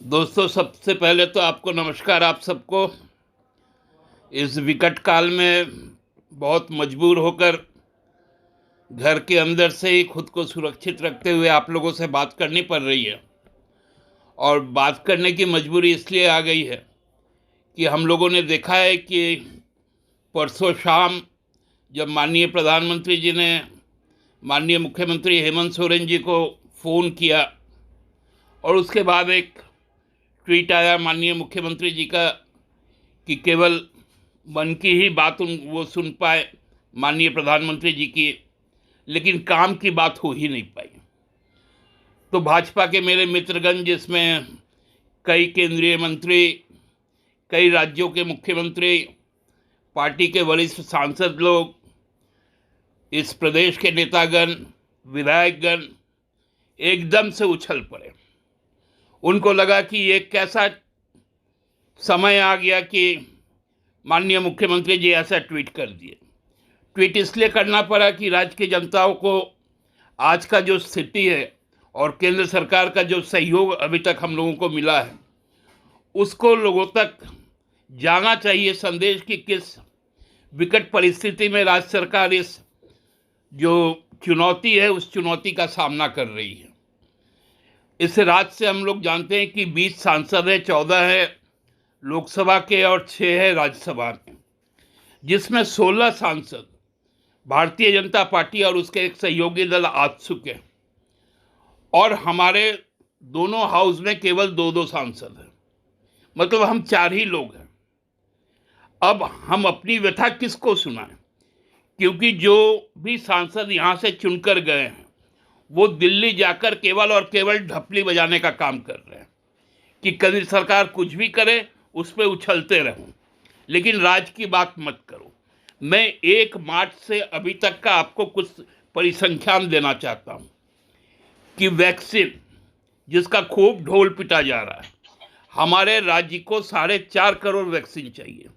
दोस्तों, सबसे पहले तो आपको नमस्कार। आप सबको इस विकट काल में बहुत मजबूर होकर घर के अंदर से ही खुद को सुरक्षित रखते हुए आप लोगों से बात करनी पड़ रही है। और बात करने की मजबूरी इसलिए आ गई है कि हम लोगों ने देखा है कि परसों शाम जब माननीय प्रधानमंत्री जी ने माननीय मुख्यमंत्री हेमंत सोरेन जी को फ़ोन किया और उसके बाद एक ट्वीट आया माननीय मुख्यमंत्री जी का कि केवल मन की ही बात वो सुन पाए माननीय प्रधानमंत्री जी की, लेकिन काम की बात हो ही नहीं पाई। तो भाजपा के मेरे मित्रगण, जिसमें कई केंद्रीय मंत्री, कई राज्यों के मुख्यमंत्री, पार्टी के वरिष्ठ सांसद लोग, इस प्रदेश के नेतागण, विधायकगण एकदम से उछल पड़े। उनको लगा कि ये कैसा समय आ गया कि माननीय मुख्यमंत्री जी ऐसा ट्वीट कर दिए। ट्वीट इसलिए करना पड़ा कि राज्य की जनताओं को आज का जो स्थिति है और केंद्र सरकार का जो सहयोग अभी तक हम लोगों को मिला है, उसको लोगों तक जाना चाहिए संदेश कि किस विकट परिस्थिति में राज्य सरकार इस जो चुनौती है उस चुनौती का सामना कर रही है। इस राज्य से हम लोग जानते हैं कि 20 सांसद है, 14 है लोकसभा के और 6 है राज्यसभा में, जिसमें 16 सांसद भारतीय जनता पार्टी और उसके एक सहयोगी दल आजसू के, और हमारे दोनों हाउस में केवल 2-2 सांसद हैं। मतलब हम 4 ही लोग हैं। अब हम अपनी व्यथा किसको सुनाएं, क्योंकि जो भी सांसद यहाँ से चुनकर गए हैं वो दिल्ली जाकर केवल और केवल ढपली बजाने का काम कर रहे हैं कि केंद्र सरकार कुछ भी करे उस पर उछलते रहूं, लेकिन राज्य की बात मत करो। मैं 1 मार्च से अभी तक का आपको कुछ परिसंख्यान देना चाहता हूं कि वैक्सीन जिसका खूब ढोल पिटा जा रहा है, हमारे राज्य को 4.5 करोड़ वैक्सीन चाहिए।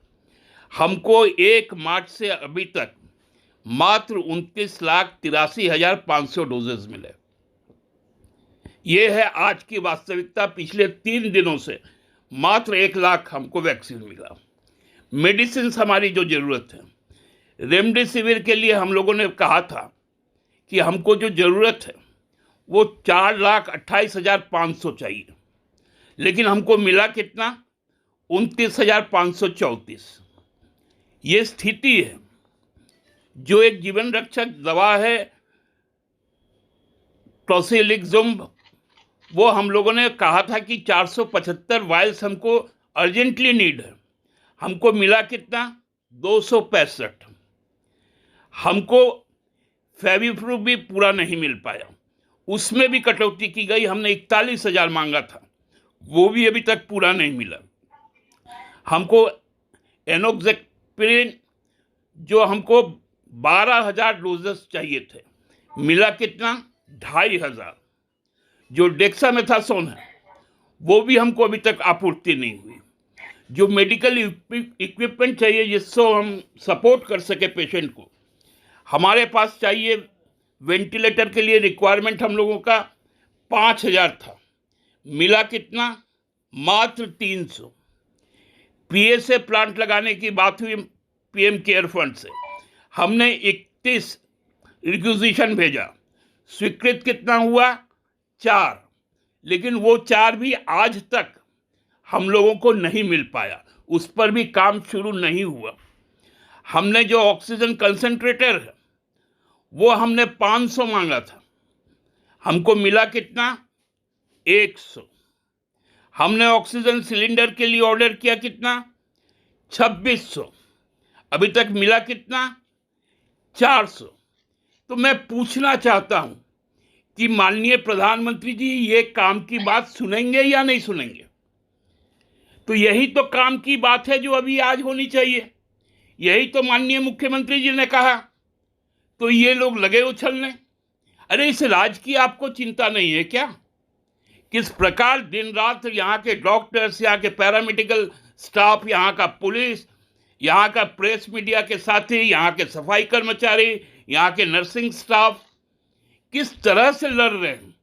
हमको 1 मार्च से अभी तक मात्र 29,83,500 डोजेज मिले। ये है आज की वास्तविकता। पिछले 3 दिनों से मात्र 1 लाख हमको वैक्सीन मिला। मेडिसिन हमारी जो ज़रूरत है, रेमडेसिविर के लिए हम लोगों ने कहा था कि हमको जो ज़रूरत है वो 4,28,500 चाहिए, लेकिन हमको मिला कितना? 29,534। ये स्थिति है। जो एक जीवन रक्षक दवा है टोसिलिजुमेब, वो हम लोगों ने कहा था कि 475 वायल्स हमको अर्जेंटली नीड है। हमको मिला कितना? 265। हमको फेविप्रू भी पूरा नहीं मिल पाया, उसमें भी कटौती की गई। हमने 41,000 मांगा था, वो भी अभी तक पूरा नहीं मिला। हमको एनोक्सेप्रिन जो हमको 12,000 डोजेस चाहिए थे, मिला कितना? 2,500। जो डेक्सामेथासोन है वो भी हमको अभी तक आपूर्ति नहीं हुई। जो मेडिकल इक्विपमेंट चाहिए जिससे हम सपोर्ट कर सके पेशेंट को, हमारे पास चाहिए। वेंटिलेटर के लिए रिक्वायरमेंट हम लोगों का 5,000 था, मिला कितना? मात्र 300। पीएसए प्लांट लगाने की बात हुई पीएम केयर फंड से, हमने 31 रिक्विजिशन भेजा, स्वीकृत कितना हुआ? 4। लेकिन वो 4 भी आज तक हम लोगों को नहीं मिल पाया, उस पर भी काम शुरू नहीं हुआ। हमने जो ऑक्सीजन कंसंट्रेटर है वो हमने 500 मांगा था, हमको मिला कितना? 100। हमने ऑक्सीजन सिलेंडर के लिए ऑर्डर किया कितना? 2600। अभी तक मिला कितना? 400। तो मैं पूछना चाहता हूं कि माननीय प्रधानमंत्री जी ये काम की बात सुनेंगे या नहीं सुनेंगे? तो यही तो काम की बात है जो अभी आज होनी चाहिए। यही तो माननीय मुख्यमंत्री जी ने कहा, तो ये लोग लगे उछलने। अरे इस राज्य की आपको चिंता नहीं है क्या? किस प्रकार दिन रात यहाँ के डॉक्टर्स, यहाँ के पैरामेडिकल स्टाफ, यहाँ का पुलिस, यहाँ का प्रेस मीडिया के साथी, यहाँ के सफाई कर्मचारी, यहाँ के नर्सिंग स्टाफ किस तरह से लड़ रहे हैं।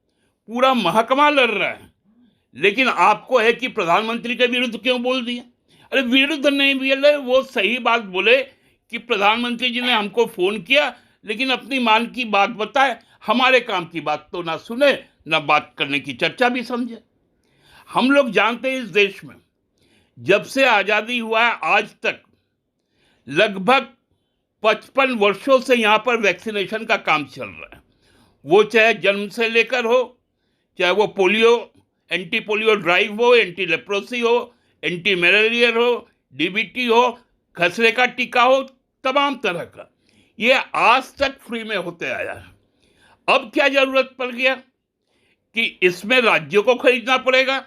पूरा महकमा लड़ रहा है, लेकिन आपको है कि प्रधानमंत्री के विरुद्ध क्यों बोल दिया। अरे विरुद्ध नहीं बोले, वो सही बात बोले कि प्रधानमंत्री जी ने हमको फोन किया लेकिन अपनी मान की बात बताए, हमारे काम की बात तो ना सुने, ना बात करने की चर्चा भी समझे। हम लोग जानते हैं इस देश में जब से आजादी हुआ है आज तक लगभग 55 वर्षों से यहां पर वैक्सीनेशन का काम चल रहा है। वो चाहे जन्म से लेकर हो, चाहे वो पोलियो, एंटी पोलियो ड्राइव हो, एंटी लेप्रोसी हो, एंटी मलेरिया हो, डीबीटी हो, खसरे का टीका हो, तमाम तरह का ये आज तक फ्री में होते आया है। अब क्या जरूरत पड़ गया कि इसमें राज्यों को खरीदना पड़ेगा,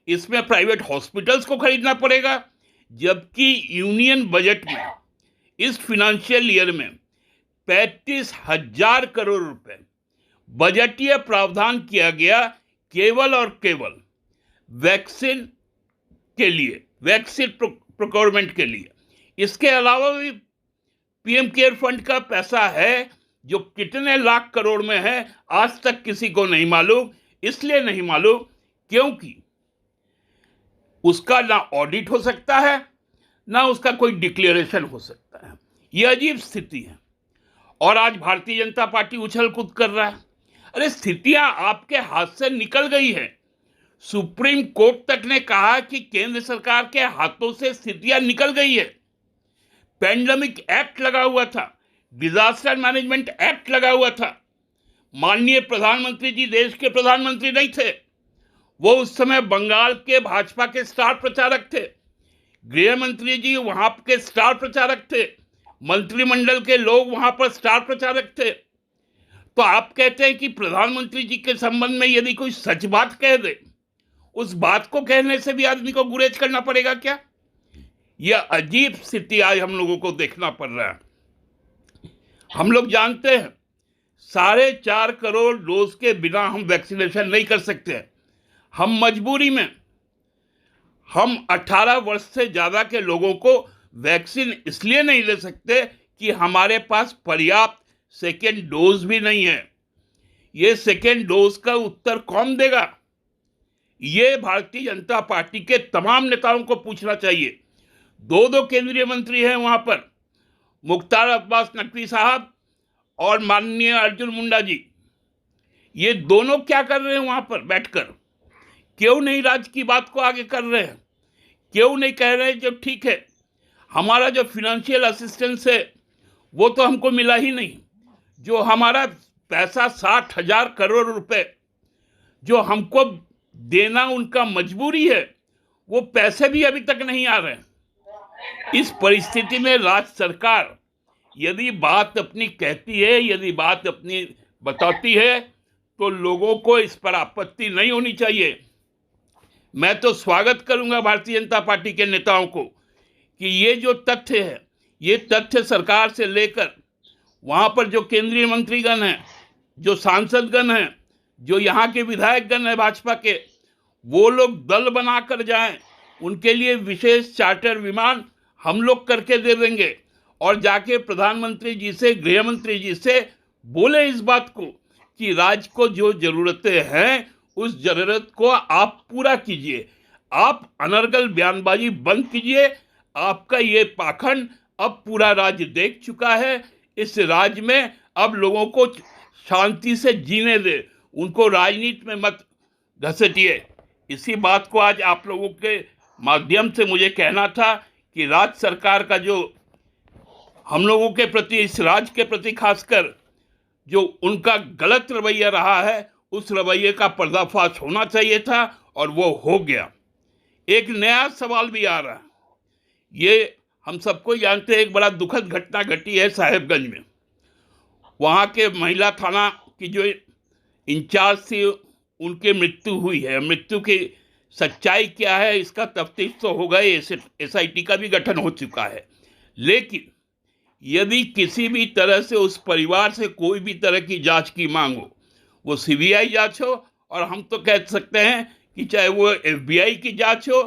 इसमें प्राइवेट हॉस्पिटल्स को खरीदना पड़ेगा, जबकि यूनियन बजट में इस फाइनेंशियल ईयर में 35,000 करोड़ रुपए बजटीय प्रावधान किया गया केवल और केवल वैक्सीन के लिए, वैक्सीन प्रोक्योरमेंट के लिए। इसके अलावा भी पीएम केयर फंड का पैसा है जो कितने लाख करोड़ में है आज तक किसी को नहीं मालूम। इसलिए नहीं मालूम क्योंकि उसका ना ऑडिट हो सकता है, ना उसका कोई डिक्लेरेशन हो सकता है। यह अजीब स्थिति है और आज भारतीय जनता पार्टी उछल कूद कर रहा है। अरे स्थितियां आपके हाथ से निकल गई है। सुप्रीम कोर्ट तक ने कहा कि केंद्र सरकार के हाथों से स्थितियां निकल गई है। पैंडेमिक एक्ट लगा हुआ था, डिजास्टर मैनेजमेंट एक्ट लगा हुआ था। माननीय प्रधानमंत्री जी देश के प्रधानमंत्री नहीं थे, वो उस समय बंगाल के भाजपा के स्टार प्रचारक थे। गृह मंत्री जी वहां के स्टार प्रचारक थे, मंत्रिमंडल के लोग वहां पर स्टार प्रचारक थे। तो आप कहते हैं कि प्रधानमंत्री जी के संबंध में यदि कोई सच बात कह दे, उस बात को कहने से भी आदमी को गुरेज करना पड़ेगा क्या? यह अजीब स्थिति आज हम लोगों को देखना पड़ रहा है। हम लोग जानते हैं 4.5 करोड़ डोज के बिना हम वैक्सीनेशन नहीं कर सकते। हम मजबूरी में हम 18 वर्ष से ज्यादा के लोगों को वैक्सीन इसलिए नहीं ले सकते कि हमारे पास पर्याप्त सेकेंड डोज भी नहीं है। ये सेकेंड डोज का उत्तर कौन देगा? ये भारतीय जनता पार्टी के तमाम नेताओं को पूछना चाहिए। दो केंद्रीय मंत्री हैं वहां पर, मुख्तार अब्बास नकवी साहब और माननीय अर्जुन मुंडा जी। ये दोनों क्या कर रहे हैं वहां पर बैठकर? क्यों नहीं राज्य की बात को आगे कर रहे हैं? क्यों नहीं कह रहे हैं जो ठीक है, हमारा जो फाइनेंशियल असिस्टेंस है वो तो हमको मिला ही नहीं, जो हमारा पैसा 60,000 करोड़ रुपए जो हमको देना उनका मजबूरी है, वो पैसे भी अभी तक नहीं आ रहे हैं। इस परिस्थिति में राज्य सरकार यदि बात अपनी कहती है, यदि बात अपनी बताती है, तो लोगों को इस पर आपत्ति नहीं होनी चाहिए। मैं तो स्वागत करूंगा भारतीय जनता पार्टी के नेताओं को कि ये जो तथ्य है, ये तथ्य सरकार से लेकर वहां पर जो केंद्रीय मंत्रीगण हैं, जो सांसदगण हैं, जो यहाँ के विधायकगण हैं भाजपा के, वो लोग दल बनाकर जाएं। उनके लिए विशेष चार्टर विमान हम लोग करके दे देंगे और जाके प्रधानमंत्री जी से, गृह मंत्री जी से बोले इस बात को कि राज्य को जो जरूरतें हैं उस जरूरत को आप पूरा कीजिए। आप अनर्गल बयानबाजी बंद कीजिए। आपका ये पाखंड अब पूरा राज्य देख चुका है। इस राज्य में अब लोगों को शांति से जीने दे, उनको राजनीति में मत घसीटिए। इसी बात को आज आप लोगों के माध्यम से मुझे कहना था कि राज्य सरकार का जो हम लोगों के प्रति, इस राज्य के प्रति खासकर जो उनका गलत रवैया रहा है, उस रवैये का पर्दाफाश होना चाहिए था और वो हो गया। एक नया सवाल भी आ रहा है। ये हम सबको जानते हैं, एक बड़ा दुखद घटना घटी है साहेबगंज में। वहाँ के महिला थाना की जो इंचार्ज थी, उनकी मृत्यु हुई है। मृत्यु की सच्चाई क्या है इसका तफ्तीश तो हो गई, SIT का भी गठन हो चुका है। लेकिन यदि किसी भी तरह से उस परिवार से कोई भी तरह की जांच की मांग हो, वो CBI जांच हो, और हम तो कह सकते हैं कि चाहे वो FBI की जांच हो,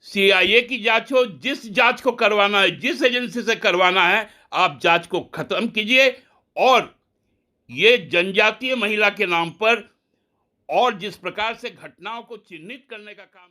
CIA की जांच हो, जिस जांच को करवाना है, जिस एजेंसी से करवाना है, आप जांच को खत्म कीजिए और ये जनजातीय महिला के नाम पर और जिस प्रकार से घटनाओं को चिह्नित करने का काम